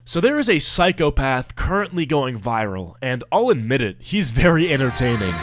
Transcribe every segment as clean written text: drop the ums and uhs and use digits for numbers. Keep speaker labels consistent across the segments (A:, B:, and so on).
A: So there is a psychopath currently going viral, and I'll admit it, he's very entertaining.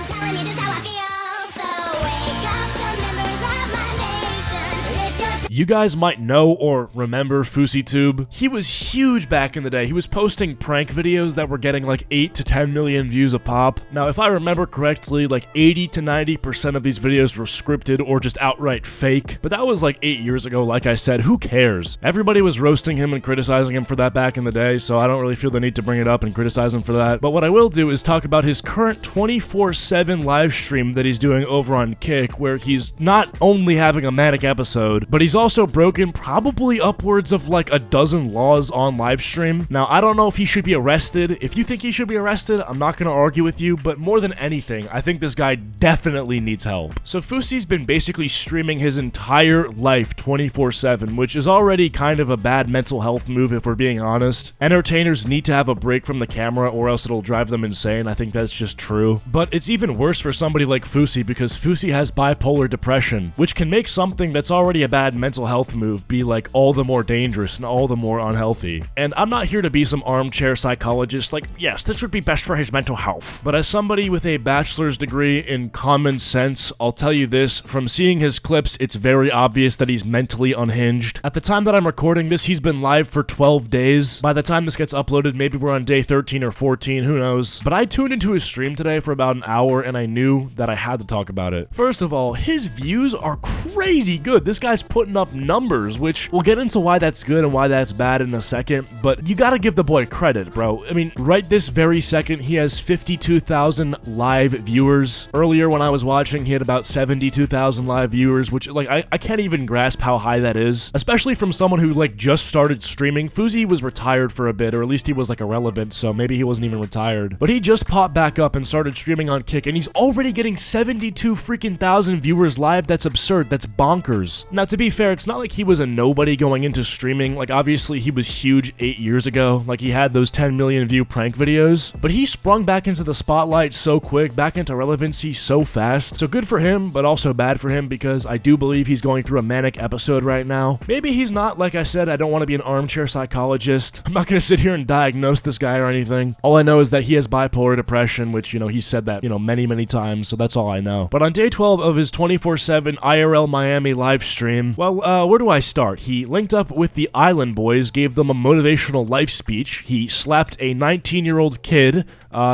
A: You guys might know or remember FouseyTube. He was huge back in the day. He was posting prank videos that were getting like 8 to 10 million views a pop. Now, if I remember correctly, like 80 to 90% of these videos were scripted or just outright fake. But that was like 8 years ago. Like I said, who cares? Everybody was roasting him and criticizing him for that back in the day, so I don't really feel the need to bring it up and criticize him for that. But what I will do is talk about his current 24/7 live stream that he's doing over on Kick, where he's not only having a manic episode, but he's also broken probably upwards of like a dozen laws on live stream. Now, I don't know if he should be arrested. If you think he should be arrested, I'm not going to argue with you, but more than anything, I think this guy definitely needs help. So Fousey's been basically streaming his entire life 24/7, which is already kind of a bad mental health move if we're being honest. Entertainers need to have a break from the camera or else it'll drive them insane. I think that's just true. But it's even worse for somebody like Fousey because Fousey has bipolar depression, which can make something that's already a bad mental health move be like all the more dangerous and all the more unhealthy. And I'm not here to be some armchair psychologist like, yes, this would be best for his mental health. But as somebody with a bachelor's degree in common sense, I'll tell you this, from seeing his clips, it's very obvious that he's mentally unhinged. At the time that I'm recording this, he's been live for 12 days. By the time this gets uploaded, maybe we're on day 13 or 14, who knows. But I tuned into his stream today for about an hour and I knew that I had to talk about it. First of all, his views are crazy good. This guy's putting up numbers, which we'll get into why that's good and why that's bad in a second, but you gotta give the boy credit, bro. I mean, right this very second, he has 52,000 live viewers. Earlier when I was watching, he had about 72,000 live viewers, which, like, I can't even grasp how high that is, especially from someone who, like, just started streaming. Fousey was retired for a bit, or at least he was, like, irrelevant, so maybe he wasn't even retired. But he just popped back up and started streaming on Kick, and he's already getting 72 freaking thousand viewers live. That's absurd. That's bonkers. Now, to be fair, it's not like he was a nobody going into streaming. Like, obviously he was huge 8 years ago. Like, he had those 10 million view prank videos, but he sprung back into the spotlight so quick, back into relevancy so fast. So good for him, but also bad for him because I do believe he's going through a manic episode right now. Maybe he's not. Like I said, I don't want to be an armchair psychologist. I'm not going to sit here and diagnose this guy or anything. All I know is that he has bipolar depression, which, you know, he said that, you know, many times, so that's all I know. But on day 12 of his 24/7 IRL Miami live stream, well, where do I start? He linked up with the Island Boys, gave them a motivational life speech. He slapped a 19-year-old kid.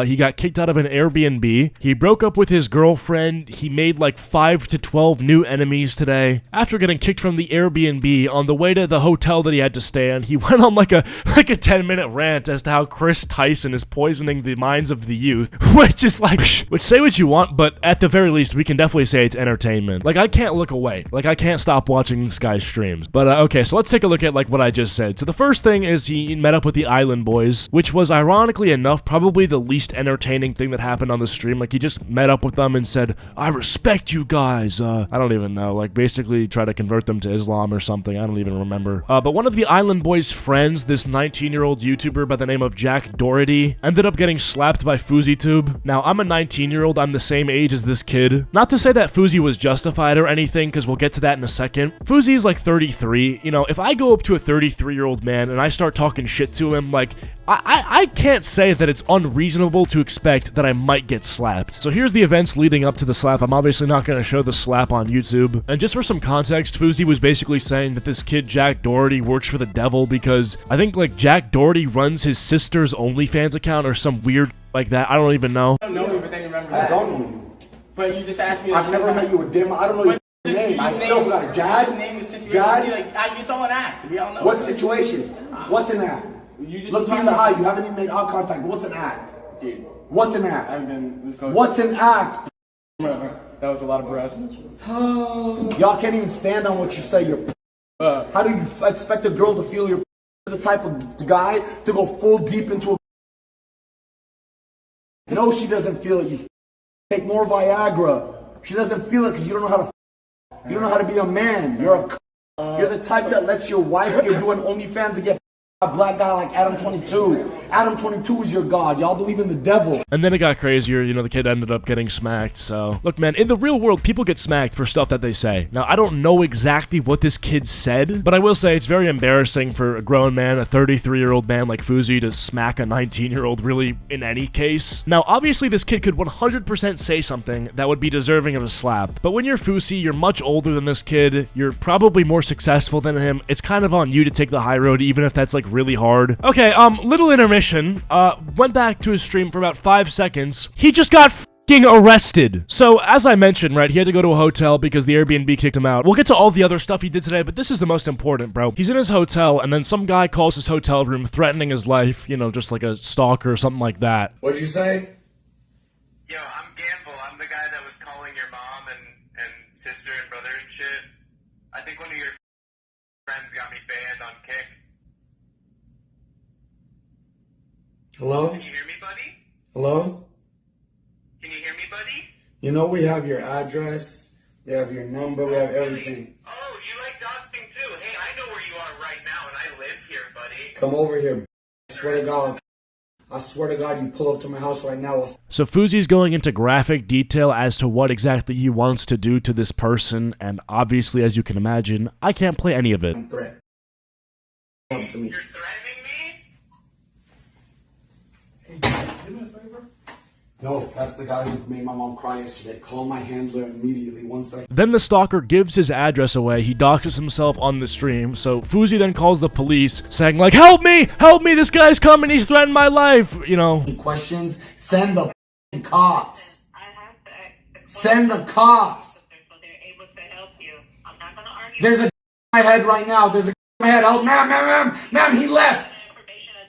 A: He got kicked out of an Airbnb. He broke up with his girlfriend. He made like 5 to 12 new enemies today. After getting kicked from the Airbnb, on the way to the hotel that he had to stay in, he went on like a 10-minute rant as to how Chris Tyson is poisoning the minds of the youth, which is like, which say what you want, but at the very least, we can definitely say it's entertainment. Like, I can't look away. Like, I can't stop watching this guy's streams. But okay, so let's take a look at like what I just said. So the first thing is he met up with the Island Boys, which was ironically enough probably the least entertaining thing that happened on the stream. Like, he just met up with them and said, I respect you guys. I don't even know, like basically try to convert them to Islam or something. I don't even remember. But one of the Island Boys' friends, this 19-year-old YouTuber by the name of Jack Doherty, ended up getting slapped by FouseyTube. Now, I'm a 19-year-old. I'm the same age as this kid. Not to say that Fousey was justified or anything, because we'll get to that in a second. Fousey is like 33. You know, if I go up to a 33-year-old man and I start talking shit to him, like, I can't say that it's unreasonable to expect that I might get slapped. So here's the events leading up to the slap. I'm obviously not going to show the slap on YouTube. And just for some context, Fousey was basically saying that this kid Jack Doherty works for the devil because I think like Jack Doherty runs his sister's OnlyFans account or some weird like that. I don't even know.
B: I don't know you, but then remember
C: I don't know you.
B: But you just asked me.
C: I've never met you with Dim. I don't know your name. I still forgot it. Jad?
B: Like, it's all an act. We all know.
C: What situations? What's an act?
B: You just
C: look me in the eye. You haven't even made eye contact. What's an act?
B: Dude.
C: What's an act?
B: I've been this close.
C: What's an act?
B: That was a lot of breath.
C: Y'all can't even stand on what you say. You're. How do you expect a girl to feel you're the type of guy to go full deep into a. No, she doesn't feel it. You take more Viagra. She doesn't feel it because you don't know how to. You don't know how to be a man. You're the type that lets your wife get doing OnlyFans to get black guy like Adam 22. Adam 22 is your god. Y'all believe in the devil.
A: And then it got crazier, you know, the kid ended up getting smacked, so. Look, man, in the real world, people get smacked for stuff that they say. Now, I don't know exactly what this kid said, but I will say it's very embarrassing for a grown man, a 33-year-old man like Fousey, to smack a 19-year-old, really, in any case. Now, obviously, this kid could 100% say something that would be deserving of a slap, but when you're Fousey, you're much older than this kid, you're probably more successful than him, it's kind of on you to take the high road, even if that's, like, really hard. Okay, little intermission. Went back to his stream for about 5 seconds. He just got f***ing arrested. So, as I mentioned, right, he had to go to a hotel because the Airbnb kicked him out. We'll get to all the other stuff he did today, but this is the most important, bro. He's in his hotel, and then some guy calls his hotel room threatening his life, you know, just like a stalker or something like that.
C: What'd you say?
D: Yo, I'm Gamble. I'm the guy that was calling your mom and sister and brother and shit. I think one of your friends got me banned on Kick.
C: Hello?
D: Can you hear me, buddy?
C: Hello?
D: Can you hear me, buddy?
C: You know we have your address, we have your number, we have everything.
D: Oh, you like doxing too? Hey, I know where you are right now, and I live here, buddy.
C: Come over here. I swear to God. I swear to God, you pull up to my house right now.
A: So Fousey's going into graphic detail as to what exactly he wants to do to this person, and obviously, as you can imagine, I can't play any of it.
C: Threat. Come to me.
D: You're threatening me?
C: Do me a favor? No, that's the guy who made my mom cry yesterday. Call my handler immediately. 1 second.
A: Then the stalker gives his address away, he doxes himself on the stream, so Fousey then calls the police, saying like, help me, this guy's coming, he's threatened my life, you know.
C: Any questions? Send the cops. Send the cops. There's a in my head right now. There's a in my head. Help, ma'am, he left.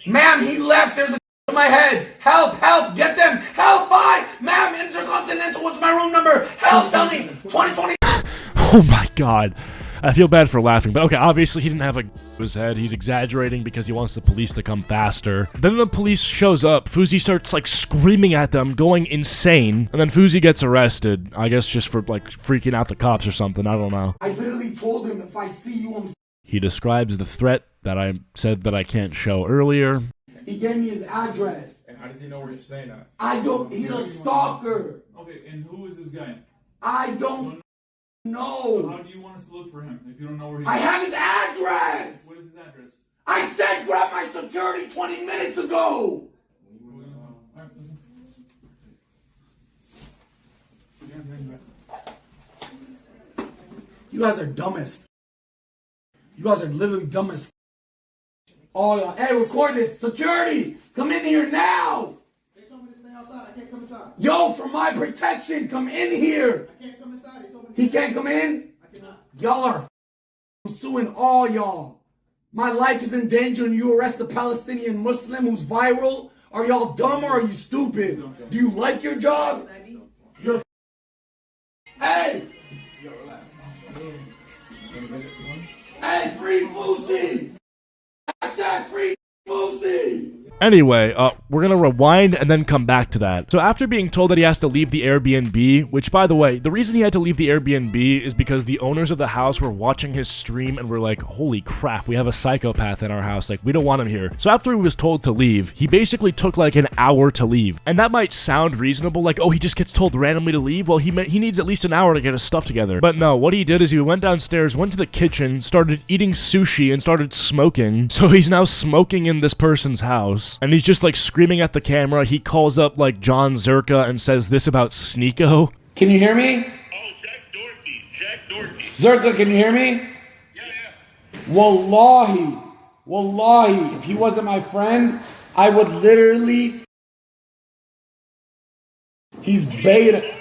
C: Ma'am, he left. There's a in my head. Help, get them. Help, bye. Ma'am, Intercontinental, what's my room number? Help, tell me. 2020.
A: Oh my god. I feel bad for laughing, but okay, obviously he didn't have a to his head. He's exaggerating because he wants the police to come faster. Then the police shows up. Fousey starts like screaming at them, going insane. And then Fousey gets arrested. I guess just for like freaking out the cops or something. I don't know.
C: I literally told him if I see you, I'm...
A: He describes the threat that I said that I can't show earlier.
C: He gave me his address.
B: And how does he know where you're staying at?
C: I don't... He's a stalker.
E: Okay, and who is this guy?
C: I don't know.
E: So how do you want us to look for him if you don't know where he is?
C: I have his address.
E: What is his address?
C: I said grab my security 20 minutes ago. You guys are dumb as f. You guys are literally dumb as f. Oh, y'all. Hey, record this. Security, come in here now.
F: They told me to stay outside. I can't come inside.
C: Yo, for my protection, come in here.
F: I can't come inside. They told me
C: He can't come in?
F: I cannot.
C: Y'all are f- suing all y'all. My life is in danger and you arrest a Palestinian Muslim who's viral? Are y'all dumb or are you stupid? Do you like your job? You're f- Hey! Hey, free Fousey! Hashtag free Fousey!
A: Anyway, we're gonna rewind and then come back to that. So after being told that he has to leave the Airbnb, which by the way, the reason he had to leave the Airbnb is because the owners of the house were watching his stream and were like, holy crap, we have a psychopath in our house, like we don't want him here. So after he was told to leave, he basically took like an hour to leave. And that might sound reasonable, like, oh, he just gets told randomly to leave? Well, he needs at least an hour to get his stuff together. But no, what he did is he went downstairs, went to the kitchen, started eating sushi and started smoking. So he's now smoking in this person's house. And he's just like screaming at the camera. He calls up like John Zerka and says this about Sneeko.
C: Can you hear me?
D: Oh, Jack Doherty.
C: Zerka, can you hear me?
D: Yeah.
C: Wallahi, if he wasn't my friend, I would literally... He's beta.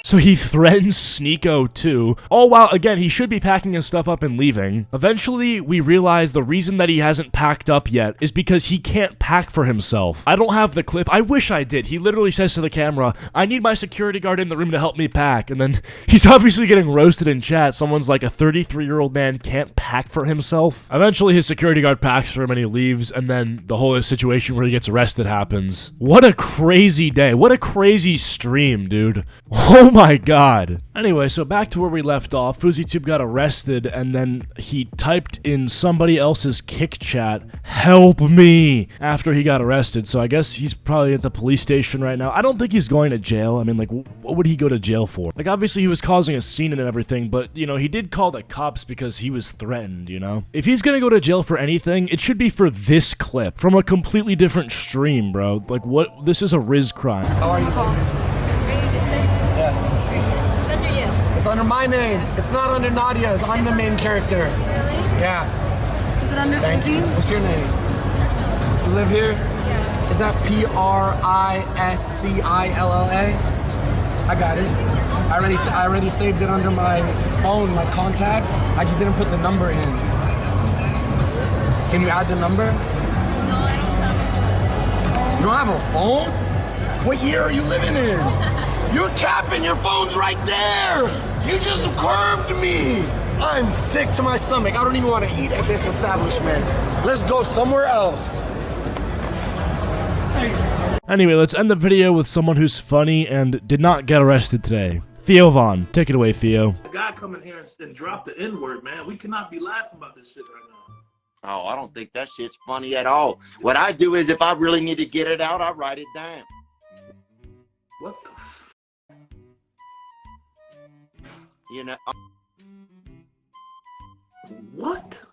A: So he threatens Sneeko too, all while, again, he should be packing his stuff up and leaving. Eventually, we realize the reason that he hasn't packed up yet is because he can't pack for himself. I don't have the clip. I wish I did. He literally says to the camera, I need my security guard in the room to help me pack. And then he's obviously getting roasted in chat. Someone's like, a 33-year-old man can't pack for himself. Eventually, his security guard packs for him and he leaves, and then the whole situation where he gets arrested happens. What a crazy day. What a crazy stream, dude. Oh my god. Anyway, so back to where we left off. FouseyTube got arrested, and then he typed in somebody else's kick chat, "Help me," after he got arrested. So I guess he's probably at the police station right now. I don't think he's going to jail. I mean, like, what would he go to jail for? Like, obviously he was causing a scene and everything, but, you know, he did call the cops because he was threatened, you know? If he's gonna go to jail for anything, it should be for this clip from a completely different stream, bro. Like, what? This is a Riz crime.
C: How are you?
G: It's under you.
C: It's under my name. It's not under Nadia's. I'm the main character.
G: Really?
C: Yeah.
G: Is it under
C: Thank you.
G: Fousey?
C: What's your name? You live here?
G: Yeah.
C: Is that Priscilla? I got it. I already saved it under my phone, my contacts. I just didn't put the number in. Can you add the number?
G: No, I don't have it.
C: You don't have a phone? What year are you living in? You're capping, your phone's right there! You just curbed me! I'm sick to my stomach. I don't even want to eat at this establishment. Let's go somewhere else.
A: Anyway, let's end the video with someone who's funny and did not get arrested today. Theo Vaughn. Take it away, Theo.
H: A guy come in here and drop the N-word, man. We cannot be laughing about this shit right now.
I: Oh, I don't think that shit's funny at all. What I do is if I really need to get it out, I write it down.
H: What the
I: You know.
H: What?